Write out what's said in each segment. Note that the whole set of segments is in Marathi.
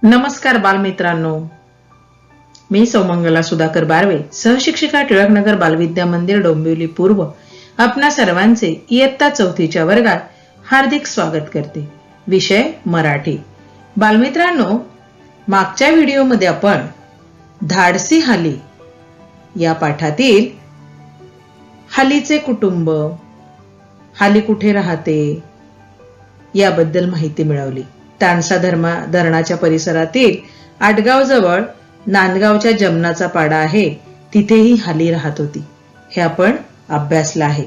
नमस्कार बालमित्रांनो, मी सौमंगला सुधाकर बारवे, सहशिक्षिका टिळकनगर बालविद्या मंदिर डोंबिवली पूर्व, आपणा सर्वांचे इयत्ता 4थीच्या वर्गात हार्दिक स्वागत करते. विषय मराठी. बालमित्रांनो, मागच्या व्हिडिओमध्ये आपण धाडसी हाली या पाठातील हालीचे कुटुंब, हाली कुठे राहते याबद्दल माहिती मिळवली. तानसा धरणाच्या परिसरातील आटगाव जवळ नांदगावच्या जमनाचा पाडा आहे, तिथेही हाली राहत होती. हे आपण अभ्यासलं आहे.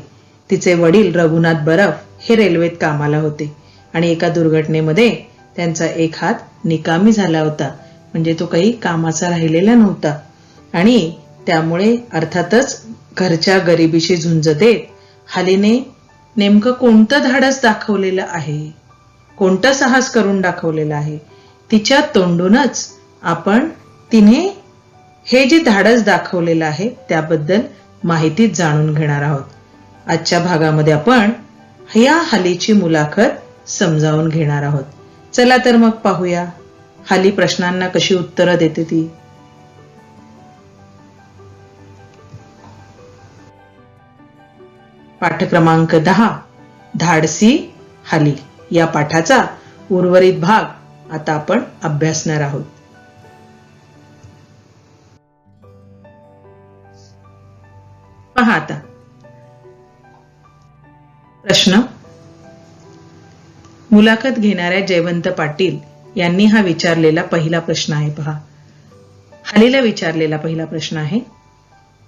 तिचे वडील रघुनाथ बरफ हे रेल्वेत कामाला होते आणि एका दुर्घटनेमध्ये त्यांचा एक हात निकामी झाला होता, म्हणजे तो काही कामाचा राहिलेला नव्हता. आणि त्यामुळे अर्थातच घरच्या गरिबीशी झुंज देत हालीने नेमकं कोणतं धाडस दाखवलेलं आहे, कोणतं साहस करून दाखवलेलं आहे, तिच्या तोंडूनच आपण तिने हे जे धाडस दाखवलेलं आहे त्याबद्दल माहिती जाणून घेणार आहोत. आजच्या भागामध्ये आपण या हालीची मुलाखत समजावून घेणार आहोत. चला तर मग पाहूया हाली प्रश्नांना कशी उत्तरं देते ती. पाठ क्रमांक 10, धाडसी हाली या पाठाचा उर्वरित भाग आता आपण अभ्यासणार आहोत. पहा आता प्रश्न. मुलाखत घेणाऱ्या जयवंत पाटील यांनी हा विचारलेला पहिला प्रश्न आहे. पहा, हालीला विचारलेला पहिला प्रश्न आहे,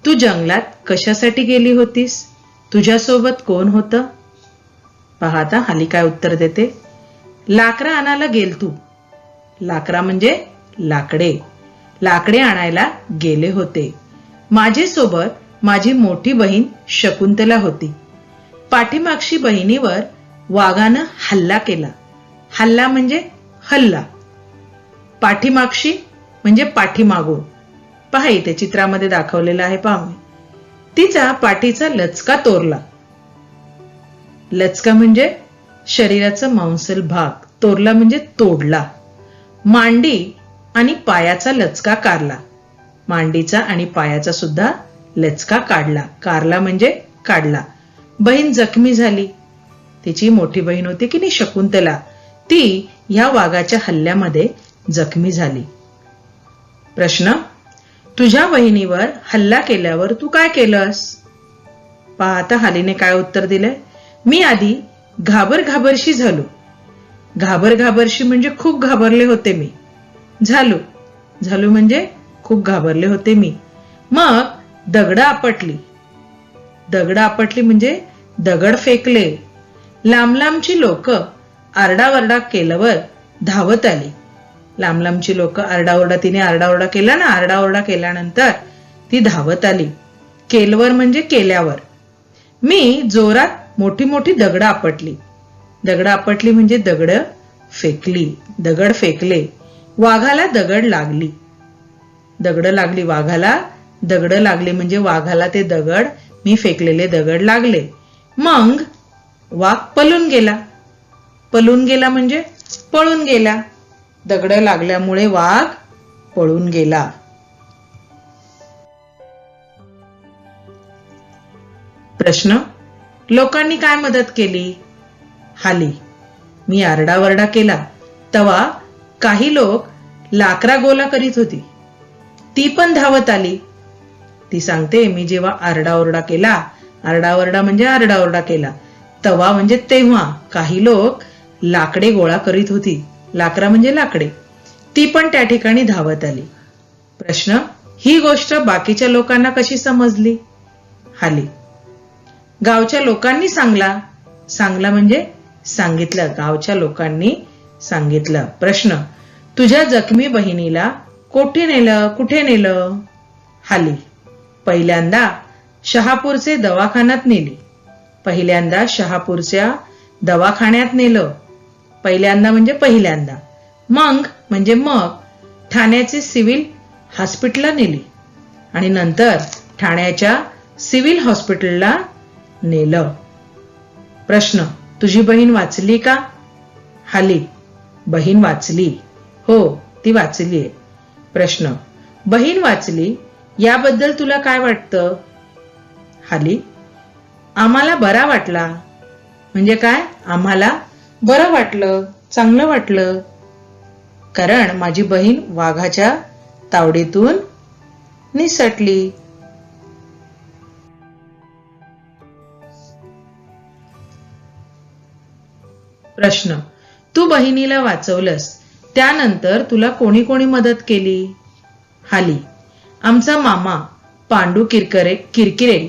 तू जंगलात कशासाठी गेली होतीस? तुझ्यासोबत कोण होतं? पहा आता हाली काय उत्तर देते. लाकडं आणायला गेल तू. लाकडा म्हणजे लाकडे. लाकडे आणायला गेले होते. माझे सोबत माझी मोठी बहीण शकुंतला होती. पाठीमागशी बहिणीवर वाघानं हल्ला केला. हल्ला म्हणजे हल्ला. पाठीमागशी म्हणजे पाठीमागून. पहा इथे चित्रामध्ये दाखवलेलं आहे. पहा, तिचा पाठीचा लचका तोरला. लचका म्हणजे शरीराचा मांसल भाग, तोरला म्हणजे तोडला. मांडी आणि पायाचा लचका काढला. मांडीचा आणि पायाचा सुद्धा लचका काढला. कारला म्हणजे काढला. बहीण जखमी झाली. तिची मोठी बहीण होती की नाही शकुंतला, ती या वाघाच्या हल्ल्यामध्ये जखमी झाली. प्रश्न. तुझ्या बहिणीवर हल्ला केल्यावर तू काय केलंस? पहा आता हालीने काय उत्तर दिलंय. मी आधी घाबरशी झालो. घाबरशी म्हणजे खूप घाबरले होते मी. झालो म्हणजे खूप घाबरले होते मी. मग दगड आपटली. दगड आपटली म्हणजे दगड फेकले. लांबची लोक आरडाओरडा केल्यावर धावत आली. लांबची लोक तिने आरडाओरडा केला ना, आरडाओरडा केल्यानंतर ती धावत आली. केलवर म्हणजे केल्यावर. मी जोरात मोठी दगड आपटली. दगड आपटली म्हणजे दगड फेकले. वाघाला दगड लागली. दगड लागली वाघाला. दगड लागली म्हणजे वाघाला ते दगड, मी फेकलेले दगड लागले. मग वाघ पळून गेला. पळून गेला म्हणजे पळून गेला. दगड लागल्यामुळे वाघ पळून गेला. प्रश्न. लोकांनी काय मदत केली? हाली. मी आरडाओरडा केला तेव्हा काही लोक लाकडा गोळा करीत होती. ती पण धावत आली. ती सांगते, मी जेव्हा आरडाओरडा केला, आरडाओरडा म्हणजे आरडाओरडा केला, तेव्हा म्हणजे तेव्हा काही लोक लाकडे गोळा करीत होती. लाकडा म्हणजे लाकडे. ती पण त्या ठिकाणी धावत आली. प्रश्न. ही गोष्ट बाकीच्या लोकांना कशी समजली? हाली. गावच्या लोकांनी सांगला म्हणजे सांगितलं. गावच्या लोकांनी सांगितलं. प्रश्न. तुझ्या जखमी बहिणीला कुठे नेलं? हाली. पहिल्यांदा शहापूरचे दवाखान्यात नेली. पहिल्यांदा शहापूरच्या दवाखान्यात नेलं. पहिल्यांदा म्हणजे पहिल्यांदा. मग म्हणजे मग ठाण्याचे सिव्हिल हॉस्पिटलला नेली आणि नंतर ठाण्याच्या सिव्हिल हॉस्पिटलला नेलं. प्रश्न. तुझी बहीण वाचली का? हाली. बहीण वाचली. हो, ती वाचलीये. प्रश्न, बहीण वाचली याबद्दल तुला काय वाटतं? हाली, आम्हाला बरा वाटला. म्हणजे काय? आम्हाला बरं वाटलं, चांगलं वाटलं, कारण माझी बहीण वाघाच्या तावडीतून निसटली. प्रश्न, तू बहिणीला वाचवलंस त्यानंतर तुला कोणी कोणी मदत केली? हाली, आमचा मामा पांडू किरकिरे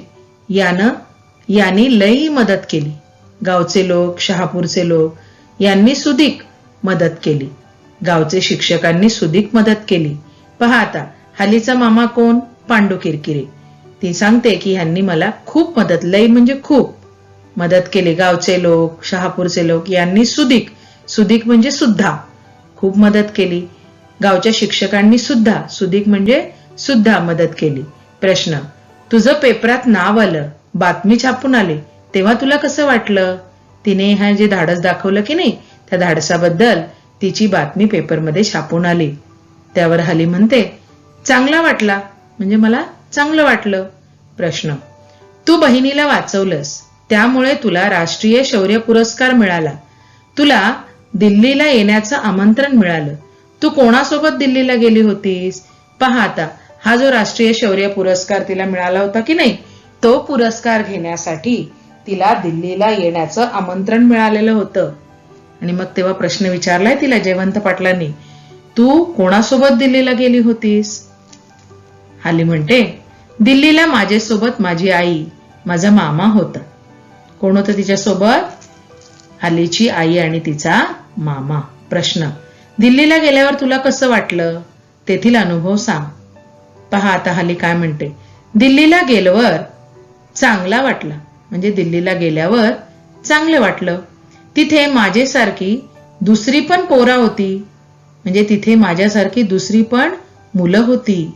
याने लई मदत केली. गावचे लोक, शहापूरचे लोक यांनी सुदीक मदत केली. गावचे शिक्षकांनी सुदीक मदत केली. पहा आता, हालीचा मामा कोण? पांडू किरकिरे. ती सांगते की ह्यांनी मला खूप मदत, लई म्हणजे खूप मदत केली. गावचे लोक, शहापूरचे लोक यांनी सुदीक म्हणजे सुद्धा खूप मदत केली. गावच्या शिक्षकांनी सुद्धा, सुदीक म्हणजे सुद्धा मदत केली. प्रश्न, तुझं पेपरात नाव आलं, बातमी छापून आली, तेव्हा तुला कसं वाटलं? तिने हा जे धाडस दाखवलं की नाही, त्या धाडसाबद्दल तिची बातमी पेपरमध्ये छापून आली. त्यावर हाली म्हणते, चांगला वाटला, म्हणजे मला चांगलं वाटलं. प्रश्न, तू बहिणीला वाचवलंस त्यामुळे तुला राष्ट्रीय शौर्य पुरस्कार मिळाला. तुला दिल्लीला येण्याचं आमंत्रण मिळालं. तू कोणासोबत दिल्लीला गेली होतीस? पहा आता, हा जो राष्ट्रीय शौर्य पुरस्कार तिला मिळाला होता की नाही, तो पुरस्कार घेण्यासाठी तिला दिल्लीला येण्याचं आमंत्रण मिळालेलं होतं. आणि मग तेव्हा प्रश्न विचारलाय तिला जयवंत पाटलांनी, तू कोणासोबत दिल्लीला गेली होतीस? हाली म्हणते, दिल्लीला माझ्यासोबत माझी आई, माझा मामा होता. कोण होतं तिच्यासोबत? हालीची आई आणि तिचा मामा. प्रश्न, दिल्लीला गेल्यावर तुला कसं वाटलं? तेथील अनुभव सांग. पहा आता हाली काय म्हणते, दिल्लीला गेल्यावर चांगला वाटला, म्हणजे दिल्लीला गेल्यावर चांगलं वाटलं. तिथे माझ्यासारखी दुसरी पण पोरा होती, म्हणजे तिथे माझ्यासारखी दुसरी पण मुलं होती.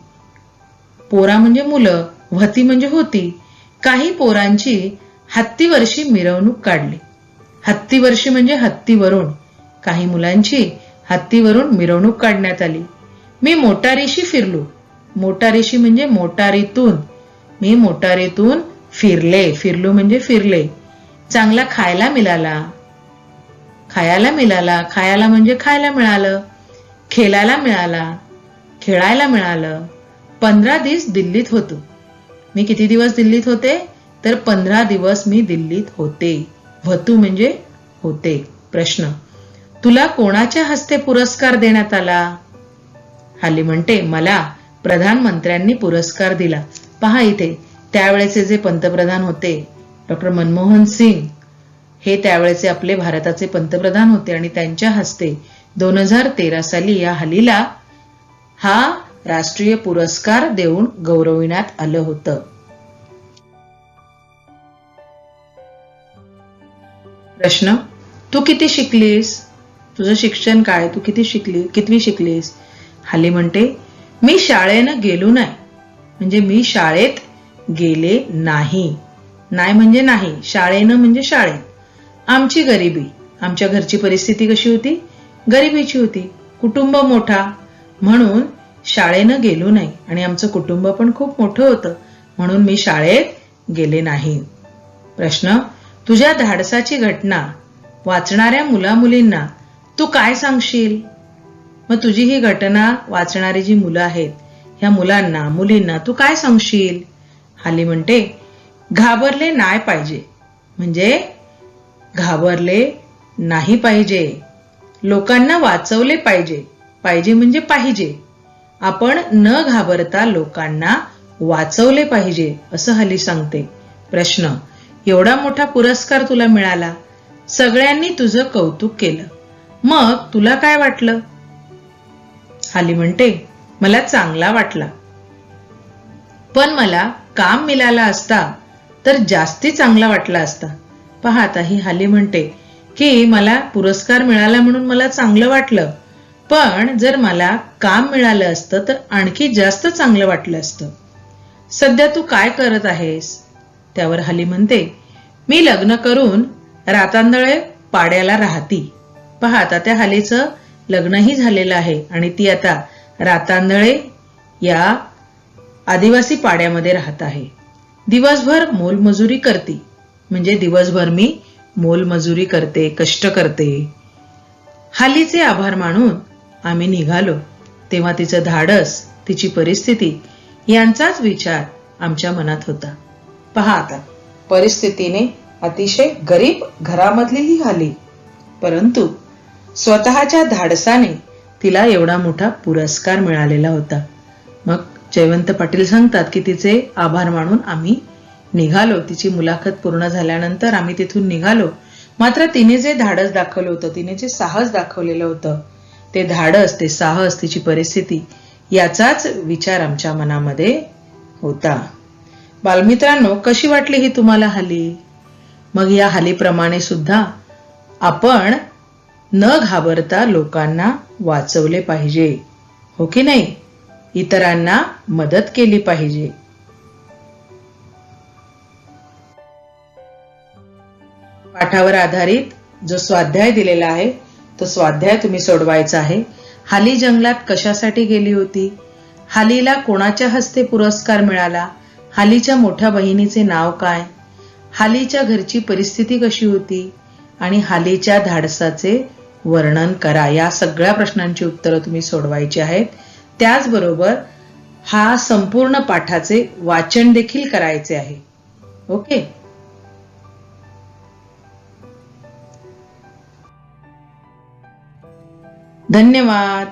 पोरा म्हणजे मुलं, व्हती म्हणजे होती. काही पोरांची हत्तीवर्षी मिरवणूक काढली. हत्तीवर्षी म्हणजे हत्तीवरून. काही मुलांची हत्तीवरून मिरवणूक काढण्यात आली. मी मोटारीशी फिरलो. मोटारीशी म्हणजे मोटारीतून. मी मोटारीतून फिरलो म्हणजे फिरले. चांगला खायला मिळाला. खायला म्हणजे खायला मिळालं. खेळायला मिळालं. 15 दिवस दिल्लीत होतो. मी किती दिवस दिल्लीत होते? तर 15 दिवस मी दिल्लीत होते. व्हतू म्हणजे होते. प्रश्न, तुला कोणाच्या हस्ते पुरस्कार देण्यात आला? हाली म्हणते, मला प्रधानमंत्र्यांनी पुरस्कार दिला. पहा इथे, त्यावेळेचे जे पंतप्रधान होते डॉक्टर मनमोहन सिंग, हे त्यावेळेचे आपले भारताचे पंतप्रधान होते आणि त्यांच्या हस्ते 2013 साली या हालीला हा राष्ट्रीय पुरस्कार देऊन गौरविण्यात आलं होतं. प्रश्न, तू किती शिकलीस? तुझं शिक्षण काय? तू कितवी शिकलीस? हाली म्हणते, मी शाळेनं गेलो नाही, म्हणजे मी शाळेत गेले नाही. नाही म्हणजे नाही, शाळेनं म्हणजे शाळेत. आमची गरिबी, आमच्या घरची परिस्थिती कशी होती? गरिबीची होती. कुटुंब मोठा, म्हणून शाळेनं गेलो नाही. आणि आमचं कुटुंब पण खूप मोठं होतं, म्हणून मी शाळेत गेले नाही. प्रश्न, तुझ्या धाडसाची घटना वाचणाऱ्या मुलामुलींना तू काय सांगशील? मग तुझी ही घटना वाचणारी जी मुलं आहेत, ह्या मुलांना, मुलींना तू काय सांगशील? हाली म्हणते, घाबरले नाही पाहिजे, म्हणजे घाबरले नाही पाहिजे. लोकांना वाचवले पाहिजे. पाहिजे म्हणजे पाहिजे. आपण न घाबरता लोकांना वाचवले पाहिजे, असं हाली सांगते. प्रश्न, एवढा मोठा पुरस्कार तुला मिळाला, सगळ्यांनी तुझं कौतुक केलं, मग तुला काय वाटलं? हाली म्हणते, मला चांगला वाटला, पण मला काम मिळालं असता तर जास्ती चांगला वाटला असता. पहा आता ही हाली म्हणते की मला पुरस्कार मिळाला म्हणून मला चांगलं वाटलं, पण जर मला काम मिळालं असतं तर आणखी जास्त चांगलं वाटलं असतं. सध्या तू काय करत आहेस? त्यावर हाली म्हणते, मी लग्न करून रातांदळे पाड्याला राहती. पहा आता त्या हालीचं लग्नही झालेलं आहे आणि ती आता रातांदळे या आदिवासी पाड्यामध्ये राहत आहे. दिवसभर मोलमजुरी करते. म्हणजे दिवसभर मी मोलमजुरी करते, कष्ट करते. हालीचे आभार मानून आम्ही निघालो तेव्हा तिचं धाडस, तिची परिस्थिती यांचाच विचार आमच्या मनात होता. पहा आता, परिस्थितीने अतिशय गरीब घरामधली ही हाली, परंतु स्वतःच्या धाडसाने तिला एवढा मोठा पुरस्कार मिळालेला होता. मग जयवंत पाटील सांगतात की तिचे आभार मानून आम्ही निघालो. तिची मुलाखत पूर्ण झाल्यानंतर आम्ही तिथून निघालो. मात्र तिने जे धाडस दाखवलं होतं, तिने जे साहस दाखवलेलं होतं, ते धाडस, ते साहस, तिची परिस्थिती याचाच विचार आमच्या मनामध्ये होता. बालमित्रांनो, कशी वाटली ही तुम्हाला हाली? मग या हालीप्रमाणे सुद्धा आपण न घाबरता लोकांना वाचवले पाहिजे, हो की नाही? इतरांना मदत केली पाहिजे. पाठावर आधारित जो स्वाध्याय दिलेला आहे तो स्वाध्याय तुम्ही सोडवायचा आहे. हाली जंगलात कशासाठी गेली होती? हालीला कोणाच्या हस्ते पुरस्कार मिळाला? हालीच्या मोठ्या बहिणीचे नाव काय? हालीच्या घरची परिस्थिती कशी होती? आणि हालीच्या धाडसाचे वर्णन करा. या सगळ्या प्रश्नांची उत्तरं तुम्ही सोडवायची आहेत. त्याचबरोबर हा संपूर्ण पाठाचे वाचन देखील करायचे आहे. ओके. धन्यवाद.